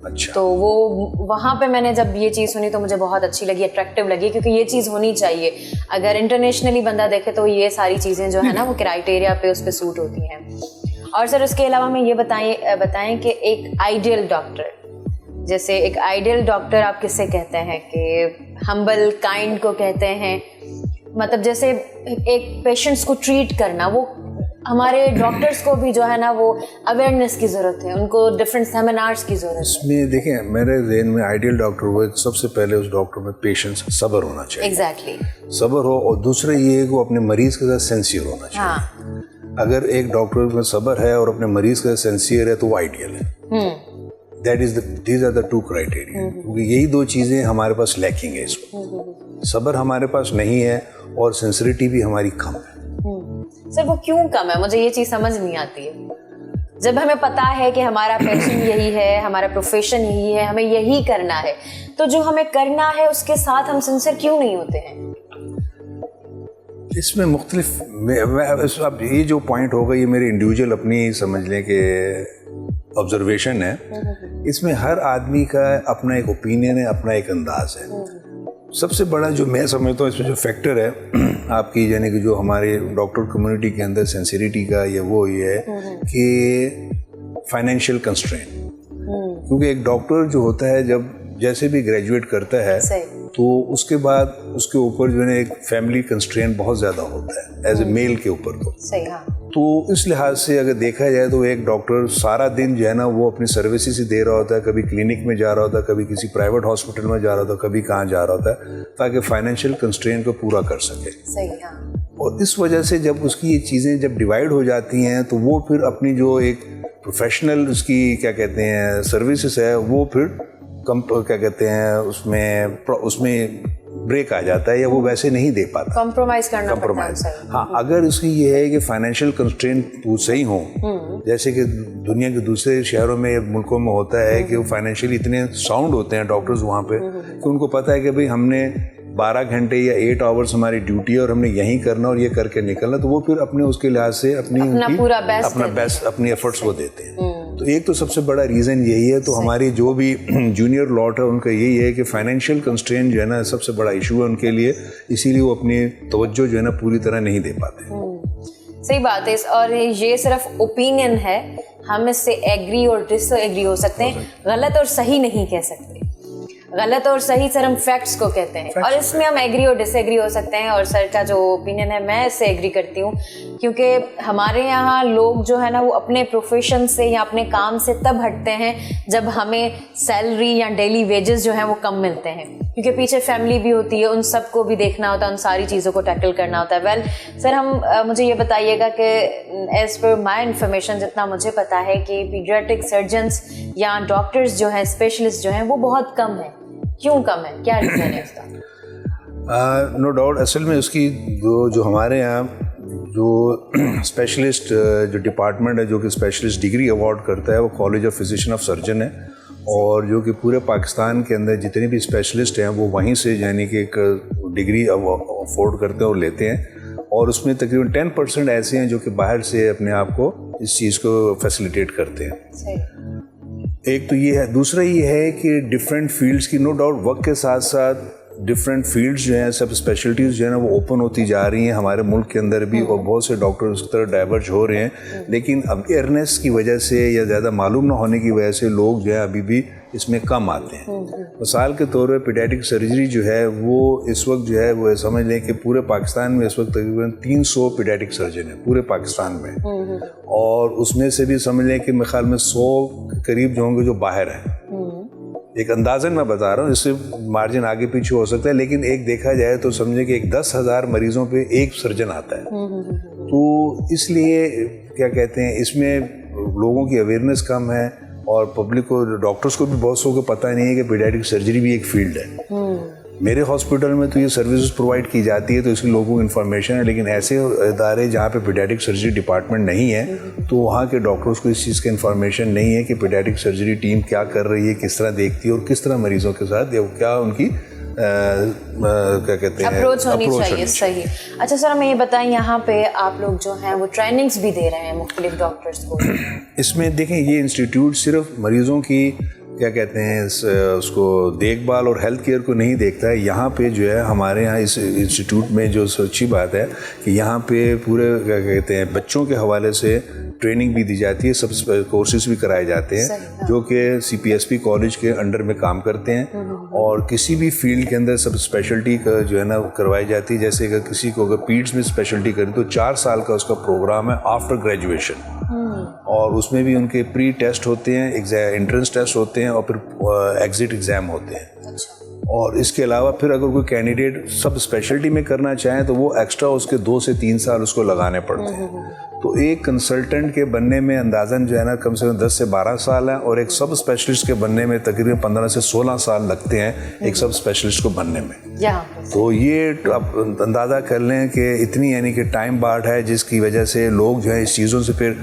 अच्छा। तो वो वहाँ पे मैंने जब ये चीज़ सुनी तो मुझे बहुत अच्छी लगी, अट्रैक्टिव लगी, क्योंकि ये चीज़ होनी चाहिए। अगर इंटरनेशनली बंदा देखे तो ये सारी चीज़ें जो है ना वो क्राइटेरिया पे उस पर सूट होती हैं। और सर, उसके अलावा मैं ये बताएं कि एक आइडियल डॉक्टर, जैसे एक आइडियल डॉक्टर आप किससे कहते हैं? कि हम्बल, काइंड को कहते हैं, मतलब जैसे एक पेशेंट्स को ट्रीट करना, वो हमारे डॉक्टर्स को भी जो है ना वो अवेयरनेस की ज़रूरत है, उनको डिफरेंट सेमिनार्स की ज़रूरत है। इसमें देखें, मेरे ज़हन में आइडियल डॉक्टर वो एक सबसे पहले उस डॉक्टर में पेशेंस, सब्र होना चाहिए। एग्जैक्टली, सब्र हो, और दूसरा ये है कि वो अपने मरीज़ के साथ सिंसियर होना चाहिए। हाँ। अगर एक डॉक्टर में सब्र है और अपने मरीज़ के साथ सिंसियर है तो वो आइडियल है। These are the two criteria, क्योंकि यही दो चीज़ें हमारे पास लैकिंग है इसमें। सब्र हमारे पास नहीं है और सिंसियरिटी भी हमारी कम है। सर, वो क्यों कम है? मुझे ये चीज़ समझ नहीं आती है। जब हमें पता है कि हमारा पैशन यही है, हमारा प्रोफेशन यही है, हमें यही करना है, तो जो हमें करना है उसके साथ हम सिंसियर क्यों नहीं होते हैं? इसमें मुख्तलिफ, अब ये जो पॉइंट होगा ये मेरे इंडिविजुअल अपनी समझ लें कि ऑब्जर्वेशन है। इसमें हर आदमी का अपना एक ओपिनियन है, अपना एक अंदाज है। सबसे बड़ा जो मैं समझता हूँ इसमें जो फैक्टर है आपकी, यानी कि जो हमारे डॉक्टर कम्युनिटी के अंदर सेंसिटिविटी का, ये है कि फाइनेंशियल कंस्ट्रेंट। क्योंकि एक डॉक्टर जो होता है जब जैसे भी ग्रेजुएट करता है तो उसके बाद उसके ऊपर जो है एक फैमिली कंस्ट्रेंट बहुत ज़्यादा होता है एज ए मेल के ऊपर। तो सही, हाँ। तो इस लिहाज से अगर देखा जाए तो एक डॉक्टर सारा दिन जो है ना वो अपनी सर्विसेज ही दे रहा होता है, कभी क्लिनिक में जा रहा होता है, कभी किसी प्राइवेट हॉस्पिटल में जा रहा होता है, कभी कहाँ जा रहा होता है, ताकि फाइनेंशियल कंस्ट्रेंट को पूरा कर सके। सही, हाँ। और इस वजह से जब उसकी ये चीज़ें जब डिवाइड हो जाती हैं तो वो फिर अपनी जो एक प्रोफेशनल उसकी क्या कहते हैं सर्विसेज है वो फिर क्या कहते हैं उसमें ब्रेक आ जाता है, या वो वैसे नहीं दे पाता, कॉम्प्रोमाइज करना पड़ता है। हाँ, अगर उसकी ये है कि फाइनेंशियल कंस्ट्रेंट सही हो, जैसे कि दुनिया के दूसरे शहरों में, मुल्कों में होता है कि वो फाइनेंशियली इतने साउंड होते हैं डॉक्टर्स वहाँ पे कि उनको पता है कि भाई हमने 12 घंटे या 8 आवर्स हमारी ड्यूटी है और हमने यहीं करना और ये करके निकलना, तो वो फिर अपने उसके लिहाज से अपना बेस्ट अपनी एफर्ट्स वो देते हैं। तो एक तो सबसे बड़ा रीज़न यही है। तो हमारी जो भी जूनियर लॉट है उनका यही है कि फाइनेंशियल कंस्ट्रेंट जो है ना सबसे बड़ा इशू है उनके लिए, इसीलिए वो अपनी तवज्जो जो है ना पूरी तरह नहीं दे पाते। सही बात है। और ये सिर्फ ओपिनियन है, हम इससे एग्री और डिसएग्री हो सकते हैं, गलत और सही नहीं कह सकते। गलत और सही सर हम फैक्ट्स को कहते हैं, और इसमें हम एग्री और डिसएग्री हो सकते हैं। और सर का जो ओपिनियन है मैं इससे एग्री करती हूँ, क्योंकि हमारे यहाँ लोग जो है ना वो अपने प्रोफेशन से या अपने काम से तब हटते हैं जब हमें सैलरी या डेली वेजेस जो है वो कम मिलते हैं, क्योंकि पीछे फैमिली भी होती है, उन सबको भी देखना होता है, उन सारी चीज़ों को टैकल करना होता है। वेल सर, हम मुझे ये बताइएगा कि एज पर माई इन्फॉर्मेशन जितना मुझे पता है कि पीडियाट्रिक सर्जन्स या डॉक्टर्स जो हैं, स्पेशलिस्ट जो हैं, वो बहुत कम है। क्यों कम है, क्या रीज़न है इसका? नो डाउट, असल में उसकी जो हमारे यहाँ जो स्पेशलिस्ट जो डिपार्टमेंट है जो कि स्पेशलिस्ट डिग्री अवार्ड करता है वो college of physician of surgeon है, और जो कि पूरे पाकिस्तान के अंदर जितने भी स्पेशलिस्ट हैं वो वहीं से यानी कि एक डिग्री अफोर्ड करते हैं और लेते हैं, और उसमें तकरीबन 10% ऐसे हैं जो कि बाहर से अपने आप को इस चीज़ को फैसिलिटेट करते हैं। एक तो ये है। दूसरा ये है कि डिफरेंट फील्ड्स की नो डाउट वक्त के साथ साथ डिफरेंट फील्ड्स जो हैं, सब स्पेशलिटीज़ जो है ना वो ओपन होती जा रही हैं हमारे मुल्क के अंदर भी, और बहुत से डॉक्टर उस तरफ डाइवर्ज हो रहे हैं, लेकिन अवेयरनेस की वजह से या ज़्यादा मालूम ना होने की वजह से लोग जो है अभी भी इसमें कम आते हैं। मिसाल के तौर पर पीडियाट्रिक सर्जरी जो है वो इस वक्त जो है वो समझ लें कि पूरे पाकिस्तान में इस वक्त तकरीबन 300 पीडियाट्रिक सर्जन हैं पूरे पाकिस्तान में, और उसमें से भी समझ लें कि मेरे ख्याल में 100 के करीब जो होंगे जो बाहर हैं। एक अंदाज़न मैं बता रहा हूँ, इससे मार्जिन आगे पीछे हो सकता है, लेकिन एक देखा जाए तो समझे कि एक 10,000 मरीजों पे एक सर्जन आता है। तो इसलिए क्या कहते हैं, इसमें लोगों की अवेयरनेस कम है, और पब्लिक को, डॉक्टर्स को भी बहुत सौ को पता नहीं है कि पीडियाट्रिक सर्जरी भी एक फील्ड है। मेरे हॉस्पिटल में तो ये सर्विसेज प्रोवाइड की जाती है तो इसकी लोगों को इन्फॉर्मेशन है, लेकिन ऐसे इदारे जहाँ पे पीडियाट्रिक सर्जरी डिपार्टमेंट नहीं है तो वहाँ के डॉक्टर्स को इस चीज़ की इन्फॉर्मेशन नहीं है कि पीडियाट्रिक सर्जरी टीम क्या कर रही है, किस तरह देखती है और किस तरह मरीजों के साथ या क्या उनकी क्या कहते हैं अप्रोच होनी चाहिए। सही। अच्छा सर, हमें ये बताएं, यहाँ पे आप लोग जो हैं वो ट्रेनिंग्स भी दे रहे हैं मुख्तलिफ डॉक्टर्स को। इसमें देखें, ये इंस्टीट्यूट सिर्फ मरीजों की क्या कहते हैं उसको देखभाल और हेल्थ केयर को नहीं देखता है। यहाँ पे जो है हमारे यहाँ इस इंस्टीट्यूट में जो अच्छी बात है कि यहाँ पे पूरे क्या कहते हैं बच्चों के हवाले से ट्रेनिंग भी दी जाती है, सब कोर्सेज भी कराए जाते हैं जो कि CPSP कॉलेज के अंडर में काम करते हैं, और किसी भी फील्ड के अंदर सब स्पेशलिटी का जो है ना करवाई जाती है। जैसे अगर किसी को अगर पीड्स में स्पेशलिटी करें तो 4 साल का उसका प्रोग्राम है आफ्टर ग्रेजुएशन, और उसमें भी उनके प्री टेस्ट होते हैं, एंट्रेंस टेस्ट होते हैं और फिर एग्जिट एग्ज़ाम होते हैं। और इसके अलावा फिर अगर कोई कैंडिडेट सब स्पेशलिटी में करना चाहे तो वो एक्स्ट्रा उसके 2 से 3 साल उसको लगाने पड़ते हैं। तो एक कंसल्टेंट के बनने में अंदाज़न जो है ना कम से कम 10 से 12 साल है, और एक सब स्पेशलिस्ट के बनने में तकरीबन 15 से 16 साल लगते हैं एक सब स्पेशलिस्ट को बनने में। तो ये आप अंदाज़ा कर लें कि इतनी यानी कि टाइम बार्ड है, जिसकी वजह से लोग जो है इस चीज़ों से फिर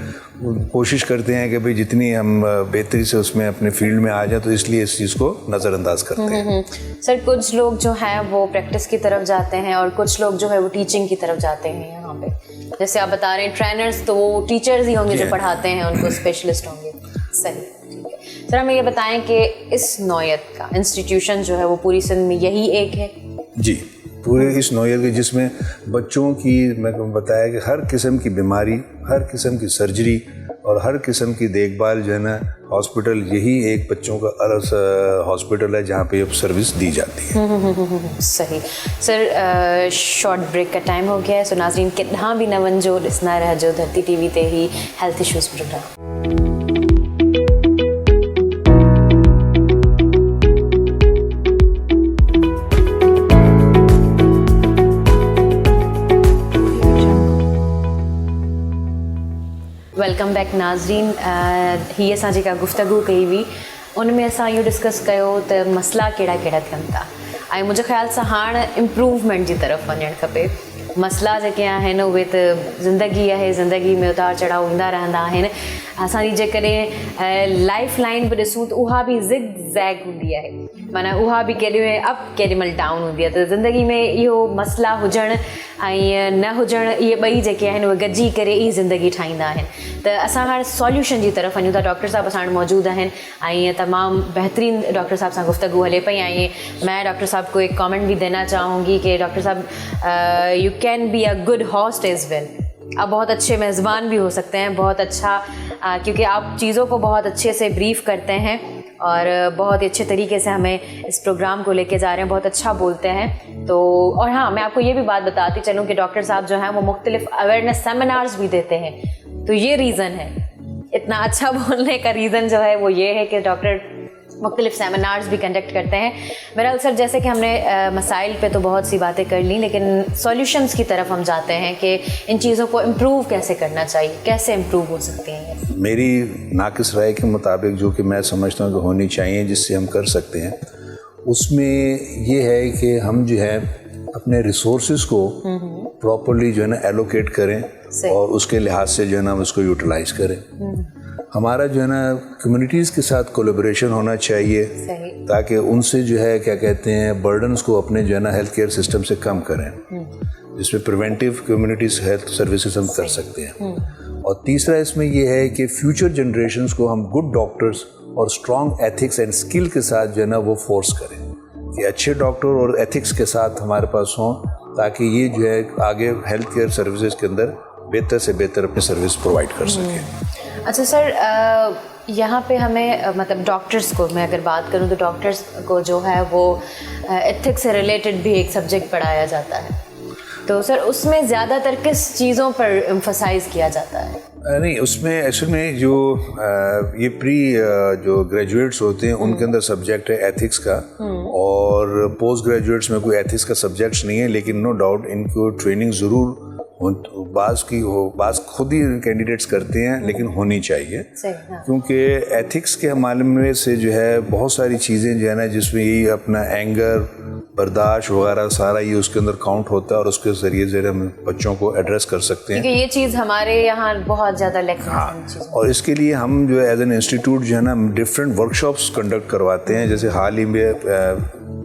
कोशिश करते हैं कि भाई जितनी हम बेहतरी से उसमें अपने फील्ड में आ जाए, तो इसलिए इस चीज़ को नज़रअंदाज करते हैं। सर, कुछ लोग जो हैं वो प्रैक्टिस की तरफ जाते हैं और कुछ लोग जो है वो टीचिंग की तरफ जाते हैं। यहाँ पे जैसे आप बता रहे हैं ट्रेनर्स, तो वो टीचर्स ही होंगे जो पढ़ाते हैं, उनको स्पेशलिस्ट होंगे। सही, ठीक है। सर, हमें ये बताएं कि इस नौयत का इंस्टीट्यूशन जो है वो पूरी सिंध में यही एक है? जी, पूरे इस नौयत के, जिसमें बच्चों की, मैं बताया कि हर किस्म की बीमारी, हर किस्म की सर्जरी और हर किस्म की देखभाल जो है ना, हॉस्पिटल यही एक बच्चों का अलग हॉस्पिटल है जहाँ पे सर्विस दी जाती है। सही। सर, शॉर्ट ब्रेक का टाइम हो गया है, सो नाज़रीन कितना भी न वंजो ॾिसंदा रहिजो धरती TV ते ही health issues program. Welcome back नाज़रीन। हीअ असां जेका गुफ़्तगू कई हुई उन में असां इहो डिस्कस कयो त मसला कहिड़ा कहिड़ा थियनि था, ऐं मुंहिंजे ख़्याल सां हाणे इम्प्रूवमेंट जी तरफ़ वञणु खपे। मसला जेके आहिनि उहे त ज़िंदगी आहे, ज़िंदगी में उतार चढ़ाव ईंदा रहंदा आहिनि। असांजी जेकॾहिं लाइफ लाइन बि ॾिसूं त उहा बि ज़िग ज़ैग हूंदी आहे, माना उहा बि केॾी अप केॾीमहिल डाउन हूंदी आहे। त ज़िंदगी में इहो मसला हुजणु ऐं न हुजणु, इहे ॿई जेके आहिनि उहे गॾिजी करे ई ज़िंदगी ठाहींदा आहिनि। त असां हाणे सॉल्यूशन जी तरफ़ वञूं था। डॉक्टर साहब असां वटि मौजूदु आहिनि ऐं तमामु बहितरीन डॉक्टर साहब सां गुफ्तगू हले पई। ऐं मैं डॉक्टर साहब को एक कमेंट भी देना चाहूँगी कि डॉक्टर साहब, you can be a good host as well. आप बहुत अच्छे मेज़बान भी हो सकते हैं, बहुत अच्छा, क्योंकि आप चीज़ों को बहुत अच्छे से ब्रीफ करते हैं और बहुत अच्छे तरीके से हमें इस प्रोग्राम को लेके जा रहे हैं, बहुत अच्छा बोलते हैं। तो और हाँ, मैं आपको ये भी बात बताती चलूँ कि डॉक्टर साहब जो हैं वो मुख्तलिफ अवेयरनेस सेमिनार्स भी देते हैं। तो ये रीज़न है, इतना अच्छा बोलने का रीज़न जो है वो ये है कि डॉक्टर मुख्तलिफ सेमिनार्स भी कंडक्ट करते हैं। मेरा सर, जैसे कि हमने मसाइल पे तो बहुत सी बातें कर ली, लेकिन सॉल्यूशंस की तरफ हम जाते हैं कि इन चीज़ों को इम्प्रूव कैसे करना चाहिए, कैसे इम्प्रूव हो सकती हैं। मेरी नाक़िस राय के मुताबिक जो कि मैं समझता हूँ कि होनी चाहिए, जिससे हम कर सकते हैं, उसमें ये है कि हम जो है अपने रिसोर्सेज को प्रॉपर्ली जो है ना एलोकेट करें और उसके लिहाज से जो है ना हम उसको यूटिलाइज करें। हमारा जो है ना कम्युनिटीज़ के साथ कोलैबोरेशन होना चाहिए ताकि उनसे जो है क्या कहते हैं बर्डन्स को अपने जो है ना हेल्थ केयर सिस्टम से कम करें, जिसमें प्रिवेंटिव कम्युनिटीज़ हेल्थ सर्विसेज हम कर सकते हैं। और तीसरा इसमें यह है कि फ्यूचर जनरेशन्स को हम गुड डॉक्टर्स और स्ट्रॉन्ग एथिक्स एंड स्किल के साथ जो है ना वो फोर्स करें, कि अच्छे डॉक्टर और एथिक्स के साथ हमारे पास हों, ताकि ये जो है आगे हेल्थ केयर सर्विसेज के अंदर बेहतर से बेहतर अपनी सर्विस प्रोवाइड कर सकें। अच्छा सर, यहाँ पे हमें मतलब डॉक्टर्स को मैं अगर बात करूँ तो डॉक्टर्स को जो है वो एथिक्स से रिलेटेड भी एक सब्जेक्ट पढ़ाया जाता है, तो सर उसमें ज़्यादातर किस चीज़ों पर एम्फसाइज किया जाता है? नहीं, उसमें एक्चुअली में जो ये जो ग्रेजुएट्स होते हैं उनके अंदर सब्जेक्ट है एथिक्स का, और पोस्ट ग्रेजुएट्स में कोई एथिक्स का सब्जेक्ट्स नहीं है, लेकिन नो डाउट इनको ट्रेनिंग ज़रूर बाज़ खुद ही कैंडिडेट्स करते हैं, लेकिन होनी चाहिए। हाँ। क्योंकि एथिक्स के मामले से जो है बहुत सारी चीज़ें जो है ना, जिसमें ये अपना एंगर, बर्दाश्त वगैरह सारा ये उसके अंदर काउंट होता है, और उसके ज़रिए जो हम बच्चों को एड्रेस कर सकते हैं, क्योंकि ये चीज़ हमारे यहाँ बहुत ज़्यादा लेक्चर। हाँ, और इसके लिए हम जो है एज एन इंस्टीट्यूट जो है ना डिफरेंट वर्कशॉप्स कंडक्ट करवाते हैं। जैसे हाल ही में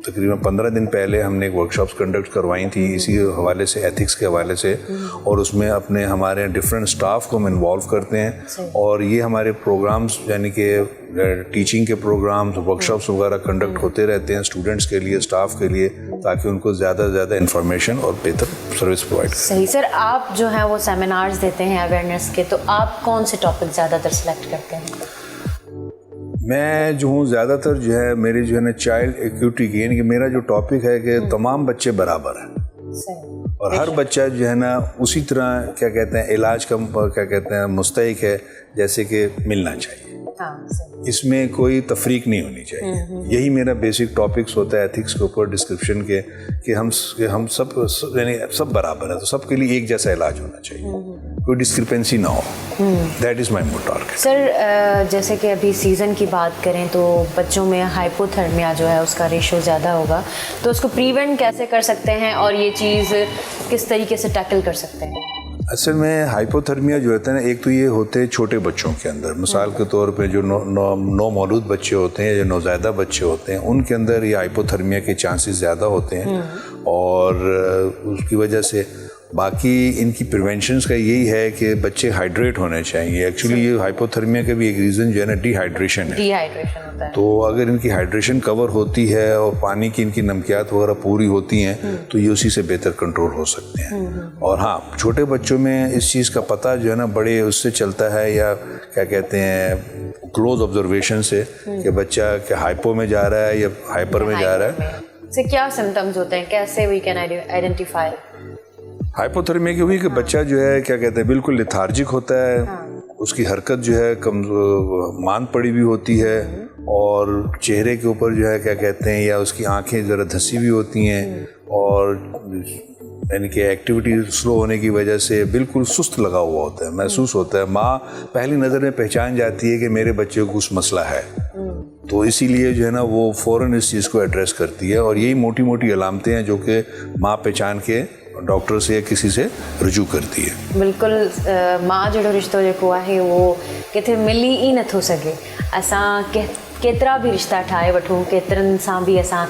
तकरीबन 15 दिन पहले हमने एक वर्कशॉप्स कंडक्ट करवाई थी इसी हवाले से, एथिक्स के हवाले से, और उसमें अपने हमारे डिफरेंट स्टाफ को हम इन्वॉल्व करते हैं, और ये हमारे प्रोग्राम्स यानी कि टीचिंग के प्रोग्राम्स, वर्कशॉप्स वगैरह कंडक्ट होते रहते हैं स्टूडेंट्स के लिए, स्टाफ के लिए, ताकि उनको ज़्यादा से ज़्यादा इन्फॉर्मेशन और बेहतर सर्विस प्रोवाइड करें। सही सर, आप जो है वो सेमिनार्स देते हैं अवेयरनेस के, तो आप कौन से टॉपिक ज़्यादातर सेलेक्ट करते हैं? मैं जो हूँ ज़्यादातर जो है मेरी जो है ना चाइल्ड एक्यूटी की, यानी कि मेरा जो टॉपिक है कि तमाम बच्चे बराबर हैं, और हर बच्चा जो है ना उसी तरह क्या कहते हैं इलाज का क्या कहते हैं मुस्तहिक है जैसे कि मिलना चाहिए। इसमें कोई तफरीक नहीं होनी चाहिए। यही मेरा बेसिक टॉपिक्स होता है एथिक्स के ऊपर, डिस्क्रिप्शन के, कि हम सब यानी सब बराबर है, तो सबके लिए एक जैसा इलाज होना चाहिए, कोई डिस्क्रिपेंसी ना हो। That is my more target. Sir जैसे कि अभी सीज़न की बात करें तो बच्चों में हाइपोथर्मिया जो है उसका रेशो ज़्यादा होगा, तो उसको प्रिवेंट कैसे कर सकते हैं और ये चीज़ किस तरीके से टैकल कर सकते हैं? असल में हाइपोथर्मिया जो होता है ना, एक तो ये होते हैं छोटे बच्चों के अंदर, मिसाल के तौर पे जो नौ मौलूद बच्चे होते हैं या नौज़ायदा बच्चे होते हैं, उनके अंदर ये हाइपोथर्मिया के चांसेस ज़्यादा होते हैं, और उसकी वजह से बाकी इनकी प्रिवेंशंस का यही है कि बच्चे हाइड्रेट होने चाहिए। एक्चुअली ये हाइपोथर्मिया का भी एक रीज़न जो है ना डिहाइड्रेशन है। होता है। तो अगर इनकी हाइड्रेशन कवर होती है और पानी की इनकी नमकियात वगैरह पूरी होती हैं तो ये उसी से बेहतर कंट्रोल हो सकते हैं। और हाँ, छोटे बच्चों में इस चीज़ का पता जो है ना बड़े उससे चलता है, या क्या कहते हैं क्लोज ऑब्जर्वेशन से, कि बच्चा क्या हाइपो में जा रहा है या हाइपर में जा रहा है। से क्या सिम्टम्स होते हैं, कैसे वी कैन आइडेंटिफाई हाइपोथर्मिया की हुई कि बच्चा जो है क्या कहते हैं बिल्कुल लेथार्जिक होता है, उसकी हरकत जो है कम मान पड़ी भी होती है, और चेहरे के ऊपर जो है क्या कहते हैं या उसकी आंखें ज़रा धंसी भी होती हैं, और यानी कि एक्टिविटी स्लो होने की वजह से बिल्कुल सुस्त लगा हुआ होता है, महसूस होता है। माँ पहली नज़र में पहचान जाती है कि मेरे बच्चे को कुछ मसला है, तो इसीलिए जो है ना वो फ़ौरन इस चीज़ को एड्रेस करती है, और यही मोटी मोटी अलामतें हैं जो कि माँ पहचान के डॉक्टर से या किसी से रुजू करती है। बिल्कुल माँ जो रिश्तो जेको आहे वो किथे मिली ही नथो सघे। असां केतिरा भी रिश्ता ठाहे वठूं, केतिरनि सां बि असां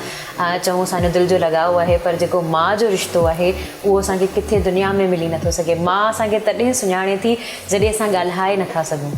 चऊं असांजो दिलि जो लगाव आहे, पर जेको माँ जो रिश्तो आहे उहो असांखे किथे दुनिया में मिली नथो सघे। माँ असांखे तॾहिं सुञाणे थी जॾहिं असां ॻाल्हाए नथा सघूं।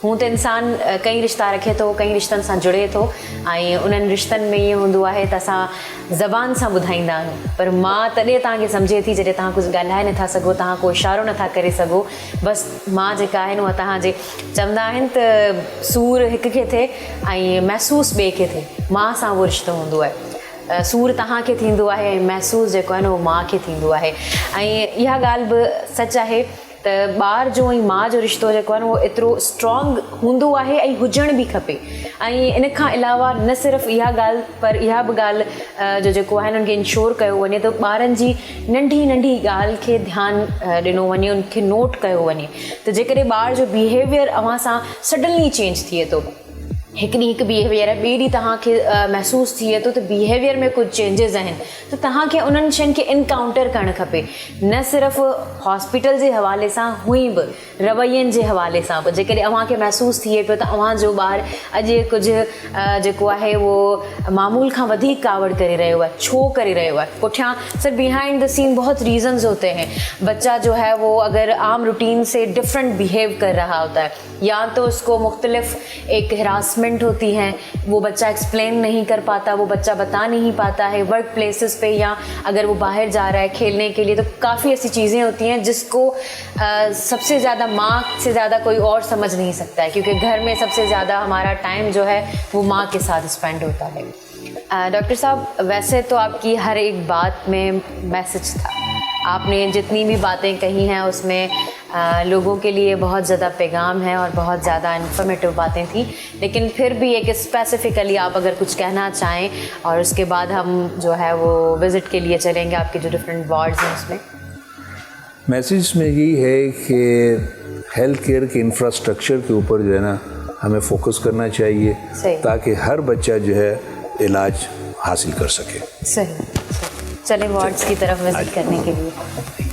हूं त इंसान कई रिश्ता रखे थो, कई रिश्तनि सां जुड़े थो, ऐं उन्हनि रिश्तनि में ईअं हूंदो आहे त असां ज़बान सां ॿुधाईंदा आहियूं, पर मां तॾहिं तव्हांखे सम्झे थी जॾहिं तव्हां कुझु ॻाल्हाए नथा सघो, तव्हां को इशारो नथा करे सघो। बसि मां जेका आहिनि उहा तव्हांजे चवंदा आहिनि त सूर हिक खे थिए ऐं महसूसु ॿिए खे थिए, मां सां उहो रिश्तो हूंदो आहे। सूर तव्हांखे थींदो आहे ऐं महसूसु जेको आहे न उहो माउ खे थींदो आहे। ऐं इहा ॻाल्हि बि सच आहे त ॿार जो ऐं माउ जो रिश्तो जेको आहे न उहो एतिरो स्ट्रॉन्ग हूंदो आहे ऐं हुजण बि खपे। ऐं इन खां अलावा न सिर्फ़ु इहा ॻाल्हि, पर इहा बि ॻाल्हि जो जेको आहे उन्हनि खे इंश्योर कयो वञे त ॿारनि जी नंढी नंढी ॻाल्हि खे ध्यानु ॾिनो वञे, उनखे नोट कयो वञे, त जेकॾहिं ॿार जो बिहेवियर अव्हां सां सडनली चेंज थिए थो, हिकु ॾींहुं हिकु बिहेवियर आहे, ॿिए ॾींहुं तव्हांखे महसूसु थिए थो त बिहेवियर में कुझु चेंजिस आहिनि, त तव्हांखे उन्हनि शयुनि खे इनकाउंटर करणु खपे, न सिर्फ़ु हॉस्पिटल जे हवाले सां, हुई बि रवैयनि जे हवाले सां बि। जेकॾहिं अव्हांखे महसूसु थिए पियो त अव्हांजो ॿारु अॼु कुझु जेको आहे उहो मामूल खां वधीक कावड़ करे रहियो आहे, छो करे रहियो आहे, पुठियां सर बिहाइंड द सीन बहुत रीज़न्स होते हैं। बच्चा जो है वो अगर आम रूटीन से डिफरेंट बिहेव कर रहा होता है, या तो उसको मुख्तलिफ एक हिरासमेंट एम्बेरसमेंट होती हैं, वो बच्चा एक्सप्लेन नहीं कर पाता, वो बच्चा बता नहीं पाता है वर्क प्लेसेस पे, या अगर वो बाहर जा रहा है खेलने के लिए, तो काफ़ी ऐसी चीज़ें होती हैं जिसको सबसे ज़्यादा माँ से ज़्यादा कोई और समझ नहीं सकता है, क्योंकि घर में सबसे ज़्यादा हमारा टाइम जो है वो माँ के साथ स्पेंड होता है। डॉक्टर साहब, वैसे तो आपकी हर एक बात में मैसेज था, आपने जितनी भी बातें कही हैं उसमें लोगों के लिए बहुत ज़्यादा पैगाम है और बहुत ज़्यादा इन्फॉर्मेटिव बातें थी, लेकिन फिर भी एक स्पेसिफ़िकली आप अगर कुछ कहना चाहें, और उसके बाद हम जो है वो विज़िट के लिए चलेंगे आपके जो डिफरेंट वार्ड्स हैं उसमें। मैसेज में यही है कि हेल्थ केयर के इंफ्रास्ट्रक्चर के ऊपर जो है ना हमें फोकस करना चाहिए, ताकि हर बच्चा जो है इलाज हासिल कर सके। सही, चलें वार्ड्स की तरफ विज़िट करने के लिए।